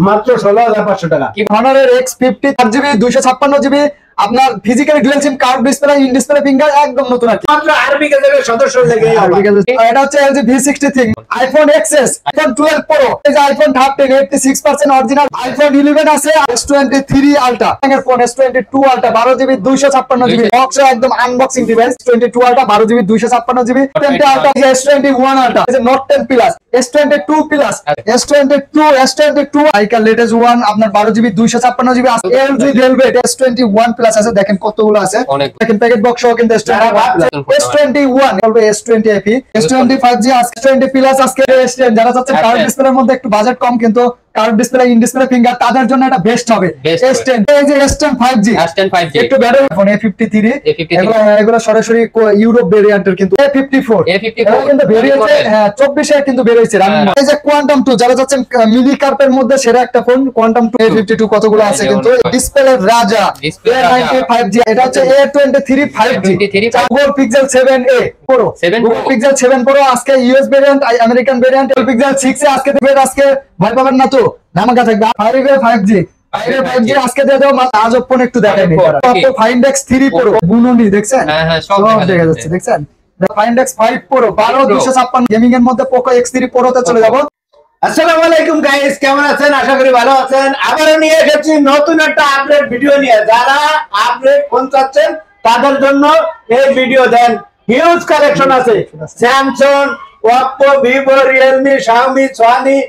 মাত্র 16,500 টাকা। হনারের X50 8GB 256GB আপনার physically dual SIM curve display in display finger একদম নতুন আছে মাত্র আরবি গ্যাজেটের সদস্য লেগে এটা হচ্ছে LG V60 thing iPhone XS iPhone 12 pro এই যে আইফোন 13 86% অরিজিনাল আইফোন 11 আছে S23 আলট্রা এর phone S22 ultra 12GB 256GB box একদম unboxing device 22 ultra 12GB 256GB 20 ultra S21 ultra এই যে note 10 plus S22 plus S22 আইকার latest one আপনার 12GB 256GB আছে LG Velvet S21 প্লাস আছে দেখেন কতগুলো আছে দেখেন প্যাকেট বক্স সহ কিন্তু S21 বলবে S20 FE S25G আজকে 20 প্লাস আজকে S10 যারা চাচ্ছেন কার্ভ ডিসপ্লের মধ্যে একটু বাজেট কম কিন্তু curve display in display finger তাদের জন্য এটা বেস্ট হবে S10 এই যে S10 5G একটু বেটার ফোন A53 এগুলো সরাসরি ইউরোপ ভেরিয়েন্টের কিন্তু A54 কিন্তু বেরিয়েছে 24 এ কিন্তু বের হইছে এই যে কোয়ান্টাম 2 যারা চাচ্ছেন মিনি কার্ভের মধ্যে সেরা একটা ফোন কোয়ান্টাম 2 A52 কতগুলো আছে কিন্তু ডিসপ্লের রাজা A95G এটা হচ্ছে A23 5G Google Pixel 7a Pro Google Pixel 7 Pro আজকে US variant American variant Pixel 6 এ আজকে ভয় পাবেন না তো ধামাকা থাকবে 5G আজকে দিয়ে দাও আজ ফোন একটু দেখাইনি Oppo Find X3 Pro বুননি দেখছেন হ্যাঁ সব দেখা যাচ্ছে দেখছেন Find X5 Pro 12256 গেমিং এর মধ্যে Poco X3 Pro তে চলে যাব। আসসালামু আলাইকুম গাইস, কেমন আছেন? আশা করি ভালো আছেন। আবারো নিয়ে এসেছি নতুন একটা আপডেট ভিডিও নিয়ে। যারা আপডেট ফোন চাচ্ছেন তাদের জন্য এই ভিডিও দেন। হিউজ কালেকশন আছে Samsung, Oppo, Vivo, Realme, Xiaomi, Sony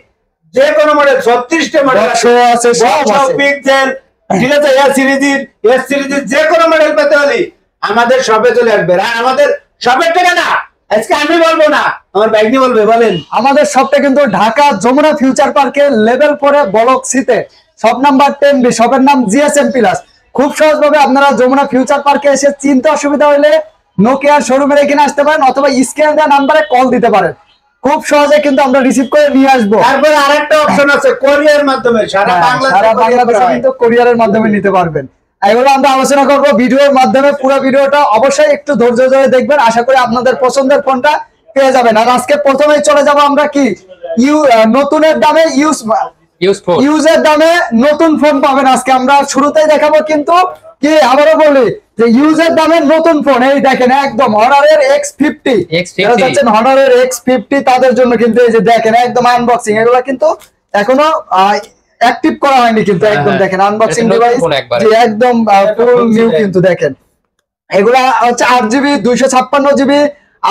যে কোন মডেল 36টা মডেল আছে সব আছে পিক্সেল ঠিক আছে এস সিরিজের যে কোন মডেল পেতে হলে আমাদের শপে চলে আসবে। আর আমাদের শপের ঠিকানা আজকে আমি বলবো না, আমার ভাইনি বলবে। বলেন আমাদের শপটা কিন্তু ঢাকা যমুনা ফিউচার পার্কে লেভেল 4 এ ব্লক সি তে শপ নাম্বার 10B শপের নাম জিএসএম প্লাস। খুব সহজভাবে আপনারা যমুনা ফিউচার পার্কে এসে চিন্তা অসুবিধা হলে নোকিয়া শোরুমের এখানে আসতে পারেন অথবা স্ক্যান দেওয়া নাম্বারে কল দিতে পারেন। খুব সহজে কিন্তু আমরা রিসিভ করে নিয়ে আসবো। তারপরে আরেকটা অপশন আছে কোরিয়ার মাধ্যমে সারা বাংলাদেশে কিন্তু কোরিয়ারের মাধ্যমে নিতে পারবেন। এগুলো আমরা আলোচনা করব ভিডিওর মাধ্যমে। পুরো ভিডিওটা অবশ্যই একটু ধৈর্য ধরে দেখবেন, আশা করি আপনাদের পছন্দের ফোনটা পেয়ে যাবেন। আর আজকে প্রথমেই চলে যাব আমরা কি নতুনের দামে ইউজের দামে নতুন ফোন পাবেন। আজকে আমরা শুরুতেই দেখাবো কিন্তু কি আবারও বলি যে ইউজের দামে নতুন ফোন এই দেখেন একদম হনারের X50 যাচ্ছেন হনারের X50 তাদের জন্য কিন্তু এই যে দেখেন একদম আনবক্সিং এগুলো কিন্তু এখনো অ্যাক্টিভ করা হয়নি কিন্তু একদম দেখেন আনবক্সিং ডিভাইস যে একদম ফুল নিউ কিন্তু দেখেন এগুলা হচ্ছে 8GB 256GB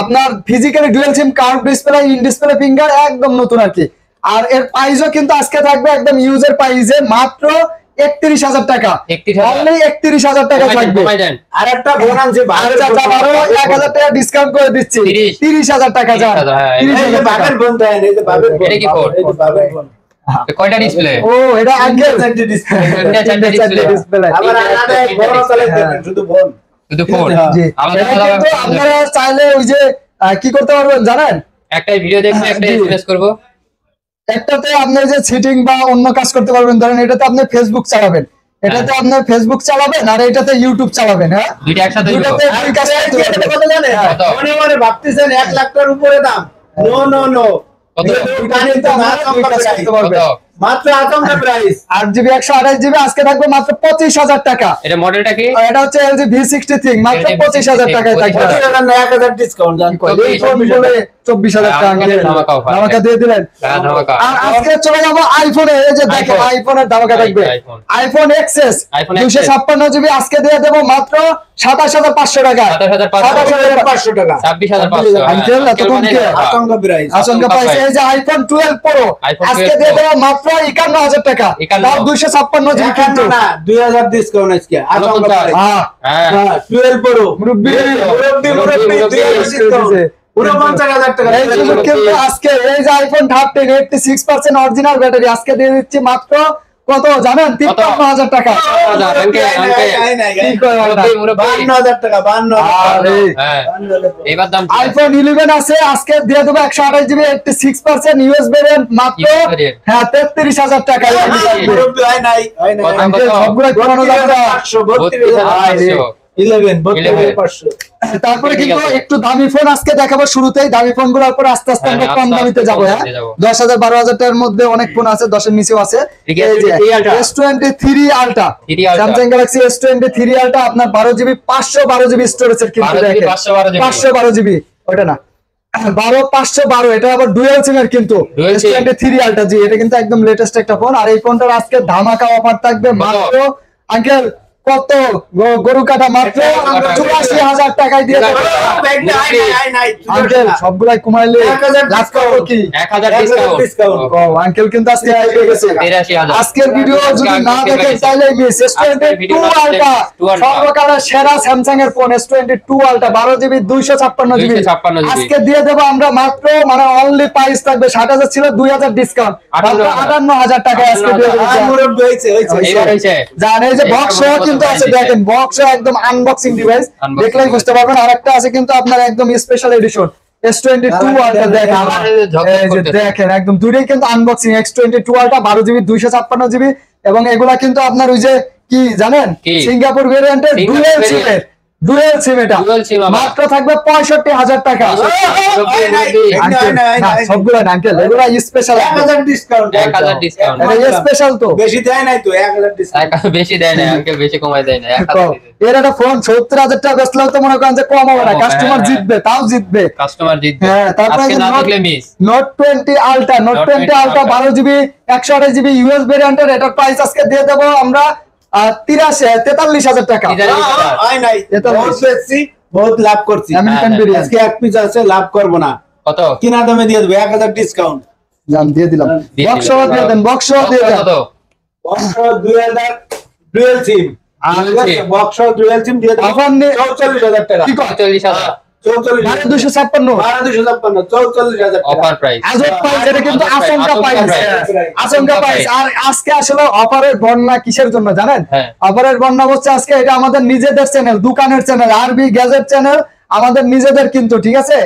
আপনার physically dual SIM curve display in display finger একদম নতুন আর কি। আর এর প্রাইসও কিন্তু আজকে থাকবে একদম ইউজের প্রাইসে মাত্র 31,000 টাকা, অনলি 31,000 টাকা থাকবে। আর একটা ফোন আছে 1,000 টাকা ডিসকাউন্ট করে দিচ্ছি 30,000 টাকা যান। এই যে বাবের ফোন দেন, এই যে বাবের ফোন, এটা কি ফোন? এই যে বাবের ফোন কয়টা ডিসপ্লে? ও এটা আঙ্কেল চারটে ডিসপ্লে আবার আলাদা বড় চলে শুধু ফোন জি। আপনারা চাইলে ওই যে কি করতে পারবেন জানেন, একটা ভিডিও দেখে একটা এসএমএস করব, একটাতে আপনি যে সিটিং বা অন্য কাজ করতে পারবেন। ধরেন এটাতে আপনি ফেসবুক চালাবেন, এটাতে আপনি ফেসবুক চালাবেন আর এটাতে ইউটিউব চালাবেন। হ্যাঁ দুইটা একসাথে কত জানেন? মনে মনে ভাবতেছেন 1 লাখ টাকার উপরে দাম। নো মাত্র আতঙ্কা প্রাইস 8GB 128GB আজকে থাকবে মাত্র 25,000 টাকা। এটা মডেলটা কি? এটা হচ্ছে LG V60 থিং মাত্র 25,000 টাকায় থাকবে। 1000 ডিসকাউন্ট জান কই 24,000 টাকা ধামাকা দিয়ে দিলেন। আর আজকে চলে যাব আইফোনে। এই যে দেখেন আইফোনের ধামাকা থাকবে আইফোন XS 256GB আজকে দিয়ে দেব মাত্র 27,500 টাকা 27,500 টাকা 26,500 আঙ্কেল এতক্ষণ কি আতঙ্কা প্রাইস এই যে আইফোন 12 Pro আজকে দিয়ে দেব মাত্র 51,000 টাকা তাও 256GB কিন্তু না 2000 ডিসকাউন্ট আজকে আতঙ্কা প্রাইস। হ্যাঁ 12 Pro মুরব্বি 49,000 টাকা এই কিন্তু আজকে এই যে আইফোন 13 86% অরিজিনাল ব্যাটারি আজকে দিয়ে দিচ্ছি মাত্র কত জানেন 53,000 টাকা। এবার দাম আইফোন 11 আছে আজকে দিয়ে দেবো 128GB 86% ইউএস ভেরিয়েন্ট মাত্র হ্যাঁ 33,000 টাকা। 11 32,500। তারপরে কিন্তু একটু দামি ফোন আজকে দেখাবো শুরুতেই, দামি ফোন গুলোর পরে আস্তে আস্তে আমরা কম দামিতে যাবো। হ্যাঁ 10,000 12,000 টাকার মধ্যে অনেক ফোন আছে, 10 এর নিচেও আছে। S23 Ultra, Samsung Galaxy S23 Ultra আপনার 12GB 512GB স্টোরেজের কিন্তু দেখেন 512GB, ওটা না 512 এটা আবার ডুয়াল সিম এর কিন্তু S23 Ultra জি, এটা কিন্তু একদম লেটেস্ট একটা ফোন। আর এই ফোনটার আজকে ধামাকা অফার থাকবে মাত্র আঙ্কেল কত গরু কাটা মাত্র 84,000 টাকায় দিয়ে দেব আঙ্কেল, সবগুলাই কমাইলে লাভ করব কি 1000 ডিসকাউন্ট। ও আঙ্কেল কিন্তু আজকে পেয়ে গেছে 83,000। আজকের ভিডিও যদি না দেখেন তাহলে মিস S22 Ultra সর্বকালের সেরা স্যামসাং এর phone S22 Ultra 12GB 256GB আজকে দিয়ে দেব আমরা মাত্র, মানে অনলি প্রাইস থাকবে 60,000 ছিল 2,000 ডিসকাউন্ট 58,000 টাকা আজকে দিয়ে দেব। মুরব্বি হইছে এইবার হইছে জানেন এই যে বক্স কিন্তু আছে, দেখেন বক্স একদম আনবক্সিং ডিভাইস দেখলেই বুঝতে পারবেন। আরেকটা আছে কিন্তু আপনার একদম স্পেশাল এডিশন S22 Ultra, দেখেন এই যে দেখেন একদম দুটোই কিন্তু unboxing. S22 Ultra 12GB 256GB এবং এগুলা কিন্তু আপনার ওই যে কি জানেন সিঙ্গাপুর ভেরিয়েন্টের ডুয়াল সিম, এটা মাত্র থাকবে 65,000 টাকা। সবগুলো আঙ্কেল এগুলা স্পেশাল 1000 ডিসকাউন্ট। এটা স্পেশাল তো বেশি দেয় নাই তো 1000 ডিসকাউন্ট। বেশি দেয় না আঙ্কেল, বেশি কমায় দেয় না। এর একটা ফোন 70,000 টাকা বেচলেও তো মনে করেন যে কম হবে না, কাস্টমার জিতবে, তাও জিতবে কাস্টমার জিতবে। হ্যাঁ তারপরে আজকে না দেখলে miss Note 20 Ultra 12GB 128GB US ভেরিয়েন্টের, এটার প্রাইস আজকে দিয়ে দেব আমরা 43,000 টাকা। হয় নাই বহুত বেশি, বহুত লাভ করছি। আমেরিকান ভেরিয়েন্ট আজকে এক পিস আছে, লাভ করব না। কত কিনা দামে দিয়ে দেব 1000 ডিসকাউন্ট। জান দিয়ে দিলাম, বক্স দিয়ে দেন, বক্স দিয়ে দেন। কত box 2000 dual SIM, box dual SIM দিয়ে দেব 44,000 টাকা। কি কয় 40,000 256 44,000 অফার প্রাইস। আজব প্রাইস, এটা কিন্তু আচমকা প্রাইস। আর আজকে আসলে অফারের বন্যা কিসের জন্য জানেন? অফারের বন্যা হচ্ছে আজকে এটা আমাদের নিজেদের চ্যানেল, দোকানের চ্যানেল, আরবি গ্যাজেট চ্যানেল আমাদের নিজেদের কিন্তু, ঠিক আছে?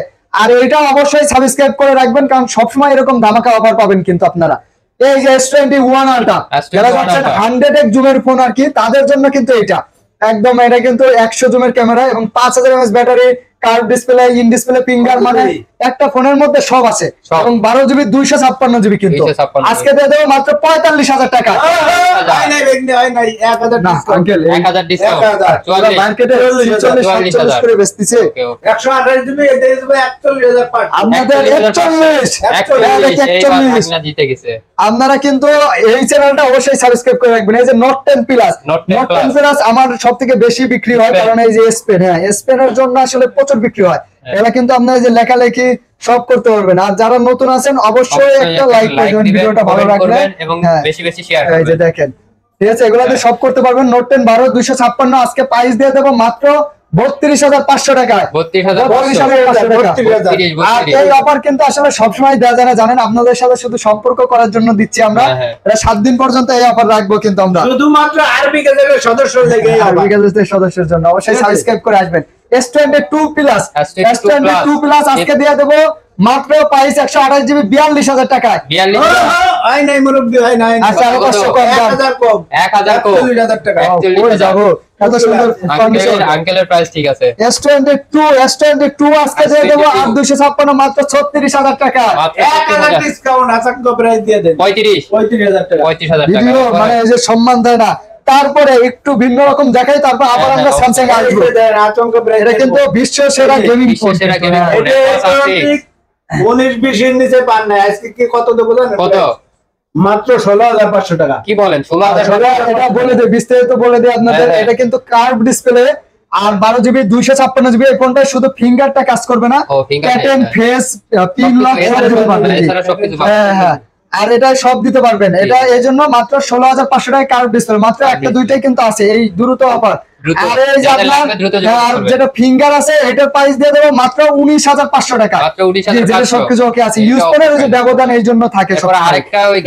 আর এটা অবশ্যই সাবস্ক্রাইব করে রাখবেন, কারণ সবসময় এরকম ধামাকা অফার পাবেন কিন্তু আপনারা। এই যে S21 Ultra যারা যাচ্ছেন 100x জুমের ফোন আর কি, তাদের জন্য কিন্তু এটা একদম, এটা কিন্তু 100 জুমের ক্যামেরা এবং 5000 mAh battery, curve display, in display finger, মানে একটা ফোনের মধ্যে সব আছে এবং 12GB 256GB কিন্তু আজকে দিয়ে দেবো মাত্র 45,000 টাকা। হয় নাই 1000 ডিসকাউন্ট। 1000 ডিসকাউন্ট মার্কেটে 40 করে বেচতেছে, 128 দিবে এতে দেব 41,000 পাঁচ। আপনাদের 41 জিতে গেছে। আপনারা কিন্তু এই চ্যানেলটা অবশ্যই সাবস্ক্রাইব করে রাখবেন। এই যে Note 10 Plus আমার সবথেকে বেশি বিক্রি হয়, কারণ এই যে S Pen, হ্যাঁ S Pen এর জন্য আসলে প্রচুর বিক্রি হয়। এরা কিন্তু আপনারা যে লেখালেখি সব করতে পারবেন। আর যারা নতুন আছেন অবশ্যই একটা লাইক করবেন, ভিডিওটা ভালো লাগলে এবং বেশি বেশি শেয়ার করবেন। এই যে দেখেন, ঠিক আছে, এগুলাতে সব করতে পারবেন। Note 10 12 256 আজকে প্রাইস দিয়ে দেব মাত্র 32,500 টাকায়। 32,500 টাকা। আর এই অফার কিন্তু আসলে সবসময় দেওয়া যায় না জানেন, আপনাদের সাথে শুধু সম্পর্ক করার জন্য দিচ্ছি আমরা। এটা 7 দিন পর্যন্ত এই অফার রাখবো কিন্তু আমরা, শুধুমাত্র আরবি গ্যাজেটের সদস্য থেকে। আরবি গ্যাজেটের সদস্যের জন্য অবশ্যই সাবস্ক্রাইব করে আসবেন। S22 Plus আজকে দিয়ে দেবো মাত্র প্রাইস 128GB 42,000 টাকায়। 42,000 হয় নাই মুরব্বি, হয় নাই। আচ্ছা 500 কম, 1000 কম, 1000 কম, 41,000 টাকা। যাবো এত সুন্দর কন্ডিশন। আঙ্কেলের প্রাইস ঠিক আছে। S22 আজকে দিয়ে দেবো 8256 মাত্র 36,000 টাকা। 1000 ডিসকাউন্ট, আসাঙ্গ প্রাইস দিয়ে দেন 35,000 টাকা। 35,000 টাকা ভিডিও মানে এই যে সম্মান দেয় না, তারপরে একটু ভিন্ন রকম দেখাই, তারপর আবার আমরা স্যামসাং আসবো। এটা কিন্তু বিশ্ব সেরা গেমিং ফোন, 19-20 এর নিচে পান না। আজকে কি কত দেবো জানেন? কত? মাত্র 16,500 টাকা। কি বলেন 16,000 এটা বলে দে, বিস্তারিত বলে দে আপনাদের। এটা কিন্তু কার্ভ ডিসপ্লে আর 12GB 256GB। এই ফোনটা শুধু ফিঙ্গারটা কাজ করবে না, প্যাটার্ন, ফেস, পিন লক সব দিতে পারবেন। হ্যাঁ, আর এটা সব দিতে পারবেন। এটা এই জন্য মাত্র 16,500 টাকায় কার্ভ ডিসপ্লে, মাত্র একটা দুইটাই কিন্তু আছে এই দ্রুত অফার। আর এই যে আপনার যেটা ফিঙ্গার আছে এটার প্রাইস দিয়ে দেবো মাত্র 19,500 টাকা। যেটা সবকিছু ওকে আছে, ইউজ করে ওই যে ব্যবধান এই জন্য থাকে। আরেকটা ওই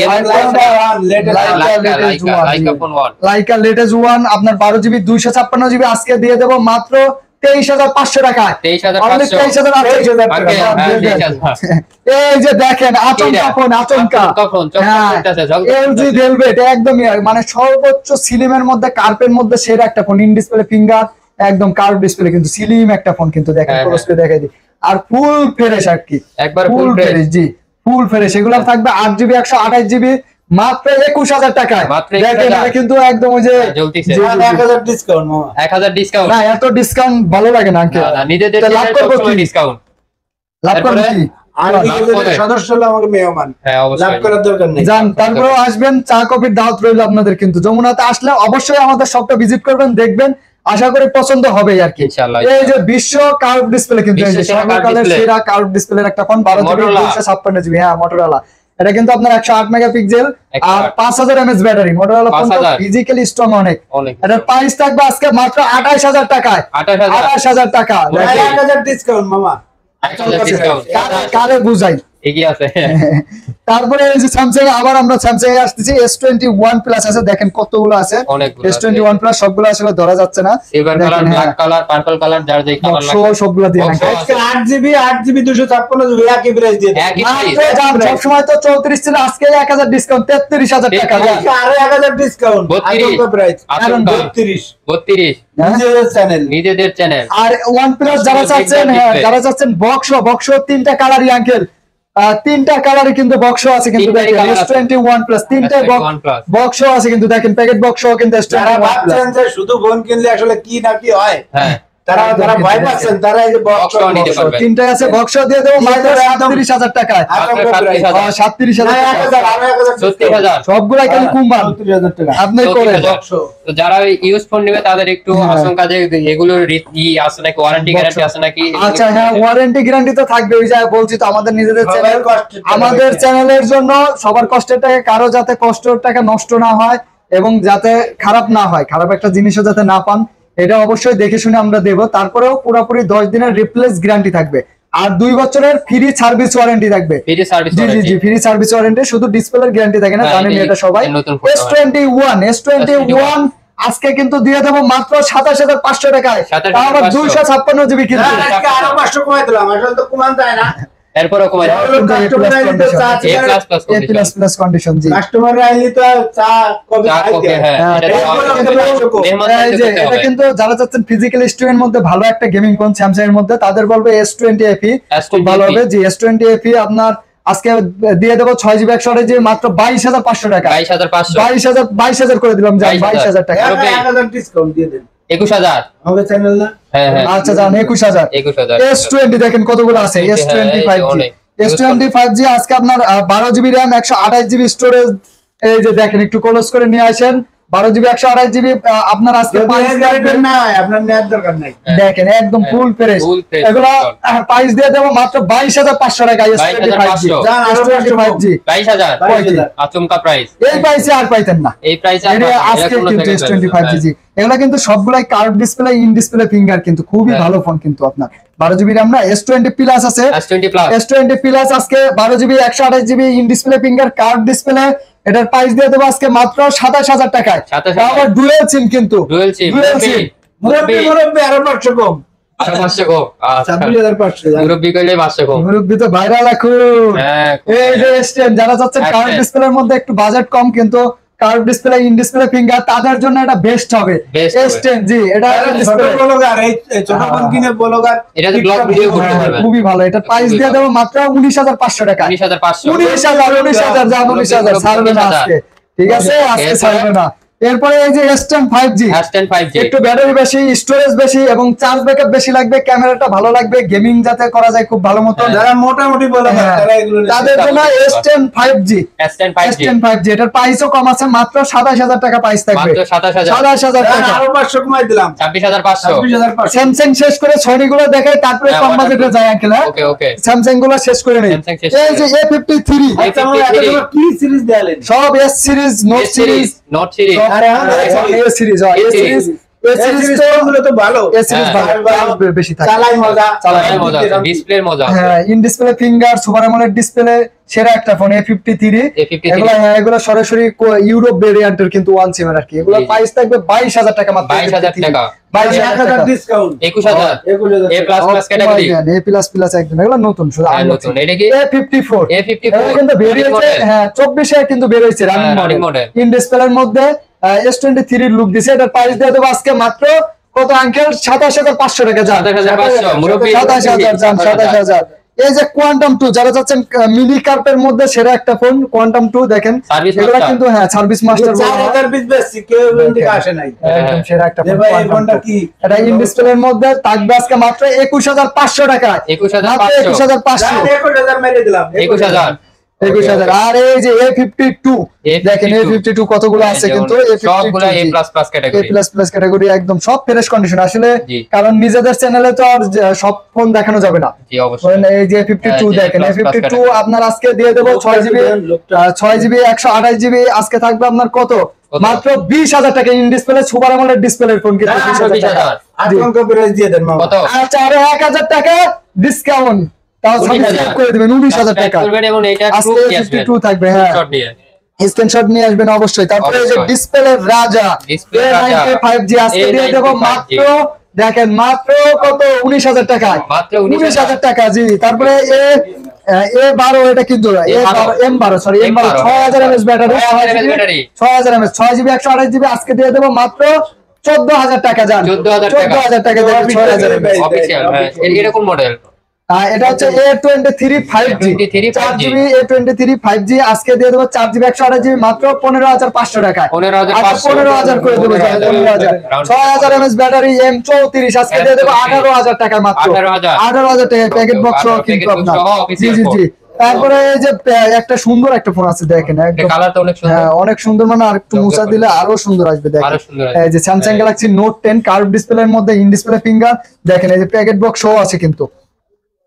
লাইকা লেটেস্ট 1 আপনার 12GB 256GB আজকে দিয়ে দেবো মাত্র 23,500 টাকায়। 23,000 এই যে দেখেন আচমকা ফোন, আচমকা LG Velvet একদমই মানে সর্বোচ্চ সিলিমের মধ্যে, কার্পের মধ্যে সেরা একটা ফোন। ইন ডিসপ্লে ফিঙ্গার, একদম কার্ভ ডিসপ্লে কিন্তু স্লিম একটা ফোন কিন্তু দেখেন হ্যাঁ, ক্লোজ করে দেখাই দিই আর ফুল ফ্রেশ আর কি একবার ফুল full fresh। ফ্রেশ জি ফুল ফ্রেশ এগুলো থাকবে 8GB 128GB মাত্র 21000 টাকায় মাত্র দেখেন 21,000 এটা কিন্তু একদম ওই যে জ্বলতিছে। জি, জি, জি। 1000 ডিসকাউন্ট মামা। 1000 ডিসকাউন্ট। না এত ডিসকাউন্ট ভালো লাগে না আঙ্কেল নিজেদের লাভ চ্যানেল করবো সবসময় কি? ডিসকাউন্ট। লাভ করবো তারপরে? কি আর লাভ নিজেদের করে। সদস্য হলো আমাকে মেহমান, হ্যাঁ লাভ অবশ্যই। করার দরকার নেই। যান তারপরে আসবেন চা কফির দাওয়াত রইল আপনাদের কিন্তু যমুনাতে আসলে অবশ্যই আমাদের শপটা ভিজিট করবেন দেখবেন আশা করি পছন্দ হবে আর কি ইনশাআল্লাহ। এই যে বিশ্ব কার্ভ ডিসপ্লে কিন্তু এই যে বিশ্ব সেরা curved সর্বকালের display। সেরা কার্ভ ডিসপ্লের একটা ফোন 12GB Motorola। 256GB হ্যাঁ মোটরোলা এটা কিন্তু আপনার 108 মেগাপিক্সেল আর 108 5000 mAh battery Motorola phone 5000 physically strong অনেক অনেক। এটার প্রাইস থাকবে আজকে মাত্র 28000 টাকায় 28000 28000 টাকা ভাই, দেখেন, 1000 ডিসকাউন্ট মামা। 1000 ডিসকাউন্ট। কারে বুঝাই এগিয়ে আছে। তারপরে এই যে স্যামসাং আবার আমরা স্যামসাং এ আসতেছি S21 প্লাস আছে দেখেন কতগুলো আছে অনেকগুলো আছে। S21 প্লাস সবগুলো আসলে ধরা যাচ্ছে না সিলভার কালার, দেখেন, ব্ল্যাক হ্যাঁ, কালার, পার্পল কালার, যার যে কালার বক্স লাগে সবগুলো দিয়ে বক্স রাখা। আজকে 8GB 256GB একই প্রাইস দিয়ে দেন। একই মাত্র price। দাম একই price। সবসময় তো 34 ছিল আজকে 1000 ডিসকাউন্ট 33000 টাকা ঠিক, যান। আজকে আরো 1000 ডিসকাউন্ট 32 আজকে প্রাইস আচমকা 32 32 হ্যাঁ? নিজেদের চ্যানেল। নিজেদের চ্যানেল। আর OnePlus যারা Big চাচ্ছেন display। হ্যাঁ যারা চাচ্ছেন বক্স তিনটা কালারই আঙ্কেল তিনটা কালারই কিন্তু বক্স আছে কিন্তু তিনটাই দেখেন colour আছে। S21 প্লাস তিনটা S21 plus। বক্স আছে কিন্তু দেখেন প্যাকেট বক্স কিন্তু যারা S21 প্লাস ভাবছেন যে শুধু ফোন কিনলে আসলে কি না কি হয়, হ্যাঁ তারা ভয় পাচ্ছেন, তারা এই যে বক্স Box-ও নিতে পারবে। তিনটা আছে বক্স দিয়ে দেবো মাত্র 37000 টাকায় মাত্র প্রাইস। 37,000 37000 টাকা 1000 আরো 1000 36000 সবগুলাই খালি কুম্বাল 36000 টাকা। আপনি করে 34,000 তো যারা ইউজ ফোন নেবে তাদের একটু হ্যাঁ। আশঙ্কা যে এগুলোর আছে নাকি, ওয়ারেন্টি গ্যারান্টি আছে নাকি। আচ্ছা হ্যাঁ ওয়ারেন্টি গ্যারান্টি তো থাকবে ওই যা বলছি তো আমাদের নিজেদের সবার চ্যানেল কষ্টের টাকা আমাদের বেশি। চ্যানেলের জন্য সবার কষ্টের টাকা কারো যাতে কষ্টের টাকা নষ্ট না হয় এবং যাতে খারাপ না হয় খারাপ একটা জিনিসও যাতে না পান এটা অবশ্যই দেখে শুনে আমরা দেব তারপরেও পুরোপুরি 10 দিনের রিপ্লেস গ্যারান্টি থাকবে আর 2 বছরের ফ্রি সার্ভিস ওয়ারেন্টি থাকবে ফ্রি সার্ভিস জি জি জি ফ্রি সার্ভিস ওয়ারেন্টি শুধু ডিসপ্লের গ্যারান্টি থাকে না হ্যাঁ, জানেন এই- এটা সবাই এই নতুন ফোন S21 আজকে কিন্তু দিয়ে দেবো মাত্র 27500 টাকায় 27,500 তাও আবার 256GB কিন্তু হ্যাঁ, আজকে আরো 500 কমাই দিলাম, আসলে তো কমান যায় না। এরপরও কমে যাবে। হলো কাস্টমার আইলে তো চা A plus plus A plus plus condition G customer আইলে তো চা কবে চা কফি, হ্যাঁ হ্যাঁ, এটা এরপরও তো কিন্তু 500 কম। মেহমান এই যে করতে এটা হবে। কিন্তু যারা চাচ্ছেন ফিজিক্যাল স্টুডেন্ট মধ্যে ভালো একটা গেমিং ফোন স্যামসাং এর মধ্যে তাদের বলবো S20 FE খুব ভালো হবে জি S20 FE আপনার আজকে দিয়ে দেবো 6GB 128GB মাত্র 22500 টাকা 22500 22000 করে দিলাম যান 22,000 22000 টাকা হ্যাঁ। 1000 ডিসকাউন্ট দিয়ে দেন 21000 আমাদের চ্যানেল না। হ্যাঁ হ্যাঁ আচ্ছা যান 21000 21000 S20 দেখেন কতগুলো আছে হ্যাঁ, S20 এই যে 5G অনেক। S20 5G আজকে আপনার 12GB RAM 128GB স্টোরেজ এই যে দেখেন একটু ক্লোজ করে নিয়ে আসেন 12GB 128GB আপনার আজকে যদি price এর থাকবে- গাড়িটা না হয়, আপনার নেওয়ার দরকার নাই। দেখেন একদম ফুল ফ্রেশ full fresh, এগুলো full প্রাইস দিয়ে দেবো মাত্র 22500 টাকা S20 5G 22,500 যান, আরো S20 5G 22000 22,000 আচমকা প্রাইস। এই প্রাইসে আর পাইতেন না এই প্রাইসে এটা আজকে কিন্তু S20 5G এগুলো কিন্তু সবগুলাই curve display in display finger কিন্তু খুবই হ্যাঁ। ভালো ফোন কিন্তু আপনার 12GB RAM না S20 প্লাস আছে S20 প্লাস S20 প্লাস আজকে 12GB 128GB in display finger curve display এটার প্রাইস দিয়ে দেবো আজকে মাত্র 27000 টাকায় 27,000 তাও আবার ডুয়াল সিম কিন্তু ডুয়েল সিম Dual SIM। মুরব্বি আরো 500 কম। 500 গো। আচ্ছা 26500 যান। মুরব্বি কইলে 500 গো। মুরব্বি তো ভাইরাল এখন হ্যাঁ এই যে S10 যারা চাচ্ছেন S10 কার্ভ ডিসপ্লের মধ্যে একটু বাজেট কম কিন্তু curve display in display finger তাদের জন্য এটা বেস্ট হবে Best হবে। S10 জি এটা ছোট ডিসপ্লে ব্লগার, এই ছোট ফোন কিনে ব্লগার এটা তো ব্লগ ভিডিও করতে পারবেন। খুবই ভালো এটা প্রাইস দিয়ে দেবো মাত্র 19500 টাকা 19500 19000 যা 19000 ছাড়বে না আজকে ঠিক আছে আজকে ছাড়বে না এরপরে এই যে S10 5G S10 5G একটু ব্যাটারি বেশি স্টোরেজ বেশি এবং চার্জ ব্যাকআপ বেশি লাগবে ক্যামেরাটা ভালো লাগবে গেমিং যাতে করা যায় খুব ভালো মতো যারা মোটামুটি ব্লগার হ্যাঁ, তারা এগুলো নিতে তাদের জন্য S10 5G S10 5G S10 5G এটার প্রাইসও কম আছে মাত্র 27000 টাকা প্রাইস থাকবে মাত্র 27000 27000 যান, টাকা আরো 500 কমাই দিলাম 26500 26500 স্যামসাং শেষ করে সনি গুলো দেখাই তারপরে হ্যাঁ, কম ওটা বাজেটে তো- যায় আঙ্কেল হ্যাঁ ওকে ওকে স্যামসাং গুলো শেষ করে নেই Samsung শেষ এই করে যে A53 আচ্ছা আমরা এত সময় কি সিরিজ দেয়ালেন? সব S series note S series series note series আরে হ্যাঁ, A series A A series A এই সিরিজ সিরিজ তো ফোনগুলো তো ভালো। A সিরিজ হ্যাঁ, ভালো বেশি থাকে চালাই মজা, চালায় মজা আছে ডিসপ্লের মজা আছে হ্যাঁ in display finger super AMOLED display সেরা একটা ফোন A53 A53 এগুলো হ্যাঁ এগুলো সরাসরি ইউরোপ ভেরিয়েন্টের কিন্তু ওয়ান সিমের আর কি এগুলো জি, জি। প্রাইস থাকবে 22000 টাকা মাত্র 22000 টাকা 22000 1000 টাকা discount 21000 21000 A plus plus category A plus plus একদম এগুলো নতুন শুধু হ্যাঁ নতুন এটা কি A54 A54 এগুলো কিন্তু বেরিয়েছে হ্যাঁ 24 এ কিন্তু বেরিয়েছে রানিং হ্যাঁ, running মডেল model। ইন ডিসপ্লের মধ্যে S23 এর লুক দিছে এটার প্রাইস দিয়ে দেবো আজকে মাত্র কত আঙ্কেল? 27,500 টাকা যান। 27,500 মুরব্বি 27,000 যান, 27,000। এই যে কোয়ান্টাম 2 যারা চাচ্ছেন মিনি কার্পের মধ্যে সেরা একটা ফোন কোয়ান্টাম 2 দেখেন, Service এগুলা master। কিন্তু হ্যাঁ সার্ভিস মাস্টার 4000 পিস বেশি কেউ থেকে আসে নাই। একদম সেরা একটা যে ফোন। ভাই এই ফোনটা কি এটা ইন ডিসপ্লের মধ্যে থাকবে আজকে মাত্র 21,500 টাকা। 21,500 21,500 21,000 মেরে দিলাম 21,000 21,000। আর এই যে A52 দেখেন, A52 কতগুলো আছে কিন্তু, সবগুলো A++ ক্যাটাগরি। A++ ক্যাটাগরি, একদম সব ফ্রেশ কন্ডিশন আসলে, জি। কারণ নিজেদের চ্যানেলে তো আর সব ফোন দেখানো যাবে না। জি অবশ্যই। এই যে A52 হ্যাঁ, দেখেন, A++ A52 category। আপনার আজকে দিয়ে দেবো 6GB 128GB আজকে থাকবে আপনার কত? মাত্র 20,000 টাকা। ইন ডিসপ্লে সুপার আমোলেড ডিসপ্লের ফোন কিন্তু 20,000 টাকা। 20,000 8 অঙ্ক প্রাইস দিয়ে দেন মামা। কত? আচ্ছা, আরো 1,000 টাকা ডিসকাউন্ট, তাও 19,000 সাবস্ক্রাইব করে দিবেন 19,000 টাকা। করবেন এবং এটা আজকে প্রুফ নিয়ে আসবেন। A52 থাকবে, হ্যাঁ শট নিয়ে। স্ক্রিনশট নিয়ে আসবেন অবশ্যই। তারপরে এই যে অবশ্যই। ডিসপ্লের রাজা Display রাজা। A95G আজকে দিয়ে দেব A95G মাত্র, দেখেন মাত্র কত? 19,000 টাকায়। মাত্র 19,000 টাকা, জি। তারপরে A12 এটা কিন্তু M12 sorry M12 6000 mAh battery, 6000 battery. 6000 mAh 6GB 128GB আজকে দিয়ে দেব মাত্র 14,000 টাকা যান। 14,000 টাকা। 14,000 টাকা দেবেন 6000 mAh। অফিশিয়াল, হ্যাঁ এরকম মডেল। এটা হচ্ছে A23 5G, 23 5G 4GB A23 5G আজকে দিয়ে দেবো 4GB 128GB মাত্র 15,500 টাকায়। 15,500 15,000 করে দেবো, 15,000। 6000 mAh ব্যাটারি M34 আজকে দিয়ে দেবো 18,000 টাকায় মাত্র। 18,000 টাকায় প্যাকেট বক্স সহ কিন্তু আপনার। জি জি জি। তারপরে এই যে একটা সুন্দর একটা ফোন আছে দেখেন, একদম কালারটা অনেক সুন্দর। হ্যাঁ অনেক সুন্দর, মানে আর একটু মুছা দিলে আরো সুন্দর আসবে দেখেন। আরো সুন্দর আসবে। এই যে স্যামসাং গ্যালাক্সি নোট 10 কার্ভ ডিসপ্লের মধ্যে ইন ডিসপ্লে ফিঙ্গার দেখেন, এই যে প্যাকেট বক্স সহ আছে কিন্তু,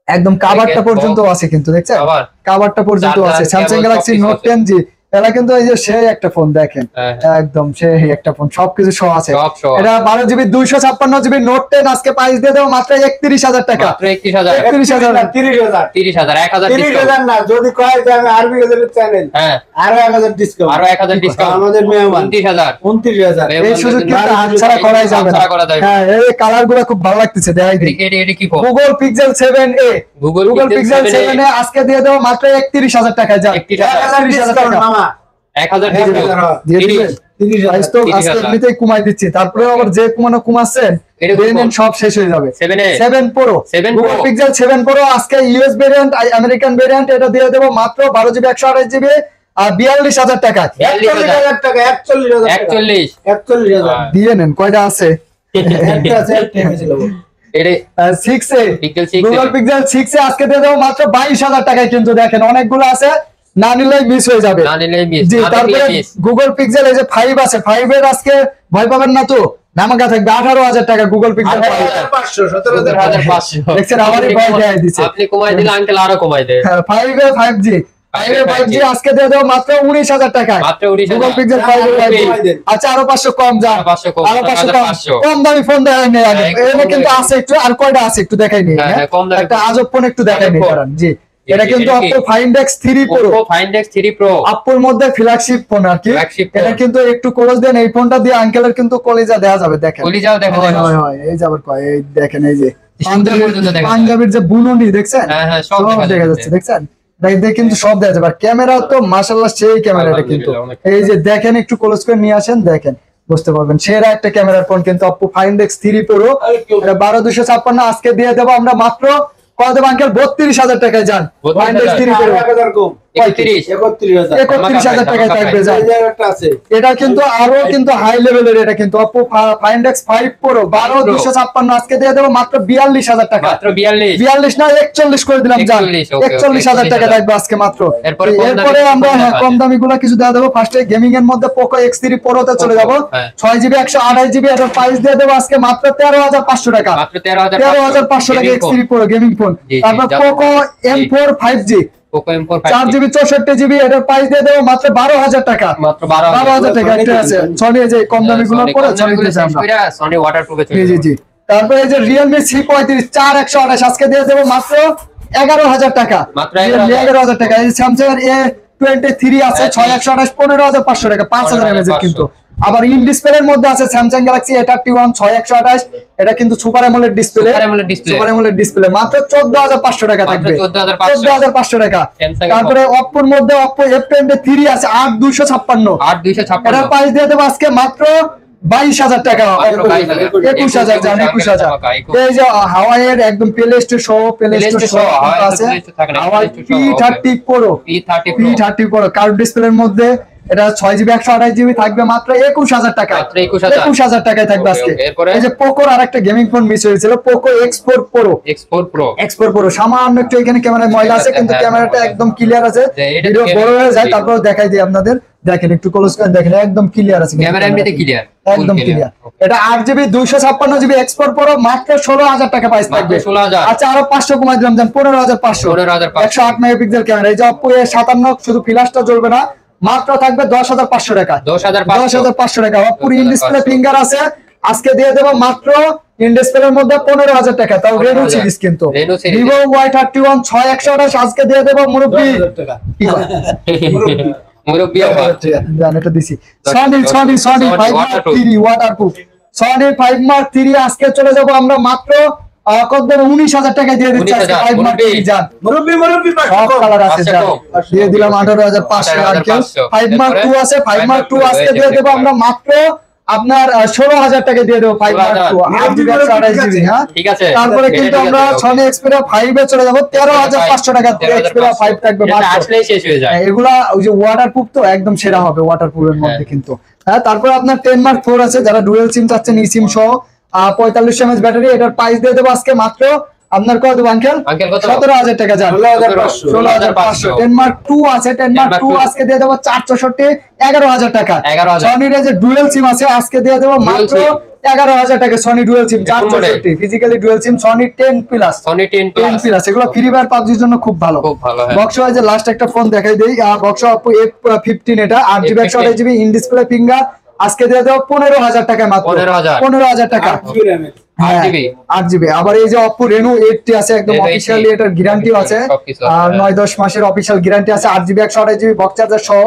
একদম কাভারটা পর্যন্ত আছে কিন্তু, দেখছেন কভার। কাভারটা পর্যন্ত চার্জার, আছে স্যামসাং কেবল গ্যালাক্সি সবকিছু নোট আছে। 10G। এটা কিন্তু এই যে সেই একটা ফোন দেখেন, হ্যাঁ। একদম সেই একটা ফোন, সবকিছু সহ আছে। সব সহ। এটা 12GB 256GB নোট 10 আজকে প্রাইস দিয়ে দেবো মাত্র 31,000 টাকা। মাত্র 31,000 31,000 না 30,000 30,000 1000 ডিসকাউন্ট। 30,000 না, যদি কয় যে আমি আরবি গেজেটের চ্যানেল হ্যাঁ আরো 1000 ডিসকাউন্ট, আরো 1000 ডিসকাউন্ট। আমাদের মেহমান 29,000 29,000। এই সুযোগ কিন্তু হাতছাড়া করাই যাবে না। হাতছাড়া করা যাবে না। হ্যাঁ এই কালার গুলো খুব ভালো লাগতেছে, দেখাই দিই। এটি কি phone? Google pixel 7a, Google Google Pixel pixel 7a আজকে দিয়ে দেবো মাত্র 31,000 টাকায় যান। 31,000 ডিসকাউন্ট মামা 1000 1000 ডিসকাউন্ট। দিয়ে দিবেন। 30,000 প্রাইস তো আজকে 30,000 এমনিতেই কমাই দিচ্ছি, তারপরে আবার যে কমাচ্ছেন এটা দিয়ে নেন, সব শেষ হয়ে যাবে। 7A 7 Pro 7 Google Pro। Pixel 7 Pro আজকে ইউএস ভেরিয়েন্ট আমেরিকান ভেরিয়েন্ট এটা দিয়ে দেবো মাত্র 12GB 128GB আর 42,000 টাকা। 41,000 টাকা 41,000 41 41,000 দিয়ে নেন, কয়টা আছে? একটা আছে একটা ছিল এটি 6a Pixel 6A Google pixel 6a আজকে দিয়ে দেবো মাত্র 22,000 টাকায় কিন্তু, দেখেন অনেকগুলো আছে, না নিলেই মিস হয়ে যাবে। না নিলে মিস, জি। না তারপরে দেখলে মিস। গুগল পিক্সেল এই যে 5 আছে, 5 এর আজকে ভয় পাবেন না তো, নামাকা থাকবে 18,000 টাকা গুগল পিক্সেল 5। 500 17,000 17,500 দেখছেন, আমারই ভয় দেয় দিছে। আপনি কমাই দিলে আঙ্কেল আরো কমাই দেয়। 5 এ 5G 5 এ 5G আজকে দিয়ে দেবো মাত্র 19,000 টাকায়। মাত্র 19,000 গুগল পিক্সেল 5 এ 5G। আচ্ছা আরো 500 কম যান, আরো 500 কম, আরো 500 কম। 500 কম দামি ফোন দেখাই নেই আগে, হ্যাঁ, এখানে কম কিন্তু দামি। আছে একটু, আর কয়টা আছে একটু দেখাই নেই। হ্যাঁ, হ্যাঁ কম দামি একটা আজব ফোন একটু দেখাই নেই, আজব ফোন। কারণ জি এটা কিন্তু এটা কি? Oppo Find X 3 Pro, Oppo Find X 3 Pro Oppo মধ্যে ফ্ল্যাগশিপ ফোন আর কি। Flagship phone। এটা কিন্তু একটু ক্লোজ দেন, এই ফোনটা দিয়ে আঙ্কেলের কিন্তু কলিজা দেয়া যাবে, দেখেন কলিজাও দেখা হয়, যায়। হয়, হয়, এই যাবার কয়, এই দেখেন এই যে সুন্দর পর্যন্ত দেখা যায়। পাঞ্জাবির যে বুননি দেখছেন, হ্যাঁ, হ্যাঁ, সব সব দেখা দেখা যাচ্ছে। যাচ্ছে, দেখছেন এটা কিন্তু সব দেখা যাবে। আর ক্যামেরা তো মাশাআল্লাহ সেই ক্যামেরা, এটা কিন্তু আলহামদুলিল্লাহ, অনেক। এই যে দেখেন একটু ক্লোজ করে নিয়ে আসেন, দেখেন বুঝতে পারবেন সেরা একটা ক্যামেরার ফোন কিন্তু Oppo Find X 3 Pro। এটা 12,256 আজকে দিয়ে দেবো আমরা মাত্র কত দেব আঙ্কেল? 32,000 টাকায় যান। 32,000 Find X 3 Pro 1000 কম 31 31,000 31,000 টাকায় থাকবে যান। এই যে একটা আছে এটা কিন্তু আরো কিন্তু হাই লেভেলের, এটা কিন্তু Oppo Find X 5 Pro 12,256 আজকে দিয়ে দেবো মাত্র 42,000 টাকা। মাত্র 42 42 না 41 করে দিলাম যান। 41, okay, 41,000 টাকা 41,000 থাকবে আজকে মাত্র। এরপরে কম দামি এরপরে আমরা ফোন হ্যাঁ দেখাবো। কম দামি গুলা কিছু দেওয়া দেবো। ফার্স্টে গেমিং এর মধ্যে Poco X3 Pro তে চলে যাব। হ্যাঁ। 6GB 128GB এর প্রাইস দিয়ে দেবো আজকে মাত্র 13,500 টাকা। মাত্র 13,500 13,500 টাকা X3 Pro গেমিং ফোন। জি, জি, তারপর যা- Poco M4 5G Poco M4 4GB 64GB এর প্রাইস দিয়ে দেবো মাত্র 12,000 টাকা। মাত্র 12,000 12,000 টাকা একটা আছে। সনি যে কম দামি গুলো পরে সনি দিতে আমরা। সনি ওয়াটারপ্রুফে জি জি জি। তারপরে এই যে Realme C35 4128 আজকে দিয়ে দেবো মাত্র 11,000 টাকা। মাত্র 11,000 টাকা। এই Samsung এর A23 আছে 6128 15,500 টাকা 5,000 mAh এর কিন্তু। আবার ইন ডিসপ্লের মধ্যে আছে Samsung Galaxy A31 6128, এটা কিন্তু super AMOLED display. Super AMOLED display। Super AMOLED display মাত্র 14,500 টাকা মাত্র থাকবে। 14,500 14,500 টাকা। Samsung এর তারপরে Oppo এর মধ্যে Oppo F23 আছে 8256, 8256 এটার প্রাইস দিয়ে দেবো আজকে মাত্র 22,000 টাকা, 21,000 যান, 21,000। এই যে হাওয়াইয়ের একদম প্লে স্টোর সহ আছে, হাওয়াই P30 Pro কার্ভ ডিসপ্লের মধ্যে, এটা 6GB 128GB থাকবে মাত্র 21,000 টাকা, 21,000 টাকায় থাকবে আজকে। এই যে পোকোর আরেকটা গেমিং ফোন মিস হয়েছিল, পোকো X4 Pro সামান্য একটু এখানে ক্যামেরায় ময়লা আছে, কিন্তু ক্যামেরাটা একদম ক্লিয়ার আছে, ভিডিও বড় হয়ে যায় তারপর দেখাই দিই আপনাদের। দেখেন একটু ক্লোজ করে দেখেন, একদম ক্লিয়ার আছে, ক্যামেরা এমনিতে ক্লিয়ার, একদম ক্লিয়ার। এটা 8GB 256GB X4 Pro মাত্র 16,000 টাকা প্রাইস থাকবে। 16,000। আচ্ছা আরো 500 কমাই দিলাম, জান 15,500, 108 মেগাপিক্সেল ক্যামেরা। এই যে Oppo A57 শুধু ফ্ল্যাশটা জ্বলবে না, মাত্র থাকবে 10,500 টাকা, 10,500 টাকা। Oppo ইন ডিসপ্লে ফিঙ্গার আছে, আজকে দিয়ে দেব মাত্র ইন ডিসপ্লের মধ্যে 15,000 টাকা, তাও রেনু সিরিজ। কিন্তু Vivo Y31 6128 আজকে দিয়ে দেব মুরব্বি, কি কয় মুরব্বি জান এটা দিছি। Sony 5 Mark 3 waterproof, Sony 5 Mark 3 আজকে চলে যাব আমরা মাত্র কত দেব, 19,000 টাকা দিয়ে দিচ্ছি আজকে 5 Mark 3 জান। মুরব্বি সব কালার আছে জান, দিয়ে দিলাম 18,500 আঙ্কেল। 5 Mark 2 আছে, 5 Mark 2 আজকে দিয়ে দেব আমরা মাত্র আপনার 16,000 টাকা দিয়ে দেব 5 Mark 2 8GB 128GB। হ্যাঁ ঠিক আছে। তারপরে কিন্তু আমরা Sony Xperia 5 এ চলে যাব, 13,500 টাকা Xperia 5 থাকবে মাত্র, আসলেই শেষ হয়ে যায়। এগুলা ওই যে ওয়াটারপ্রুফ তো একদম সেরা হবে ওয়াটারপ্রুফের মধ্যে কিন্তু। হ্যাঁ তারপরে আপনার 10 Mark 4 আছে, যারা ডুয়াল সিম চাচ্ছেন eSIM সহ 45 mAh ব্যাটারি, এটার প্রাইস দিয়ে দেব আজকে মাত্র আপনার কত আঙ্কেল, 17,000 টাকা যান, 16,500। 10 Mark 2 আছে, 10 Mark 2 আজকে দিয়ে দেব 464, 11,000 টাকা। সনির যে ডুয়াল সিম আছে আজকে দিয়ে দেব মাত্র 11,000 টাকা, Sony dual SIM 464 physically dual SIM, Sony 10 plus, এগুলো ফ্রি ফায়ার পাবজির জন্য খুব ভালো। বক্স ওয়াইজ লাস্ট একটা ফোন দেখাই দেই, বক্স Oppo F15, এটা 8GB 128GB in display finger, আজকে দিয়ে দেব 15,000 টাকা মাত্র, 15,000 টাকা 8GB। আবার এই যে Oppo Reno 8T আছে, একদম অফিশিয়ালি এটার গ্যারান্টিও আছে, আর 9-10 মাসের অফিশিয়াল গ্যারান্টি আছে, 8GB 128GB বক্স চার্জার সহ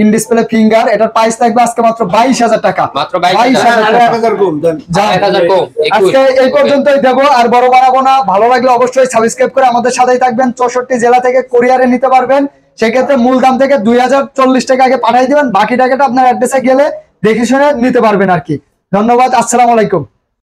ইন ডিসপ্লে ফিঙ্গার, এটার প্রাইস থাকবে আজকে মাত্র 22,000 টাকা, মাত্র 22,000 টাকা, 1,000 কম দেন, 1,000 কম। আজকে এই পর্যন্তই দেব, আর বড় বাড়াবো না। ভালো লাগলে অবশ্যই সাবস্ক্রাইব করে আমাদের সাথেই থাকবেন। 64 জেলা থেকে কুরিয়ারে নিতে পারবেন, সেক্ষেত্রে মূল দাম থেকে 2,040 টাকা আগে পাঠিয়ে দিবেন, বাকি টাকাটা আপনার অ্যাড্রেসে গেলে দেখে শুনে নিতে পারবেন আর কি। ধন্যবাদ, আসসালামু আলাইকুম।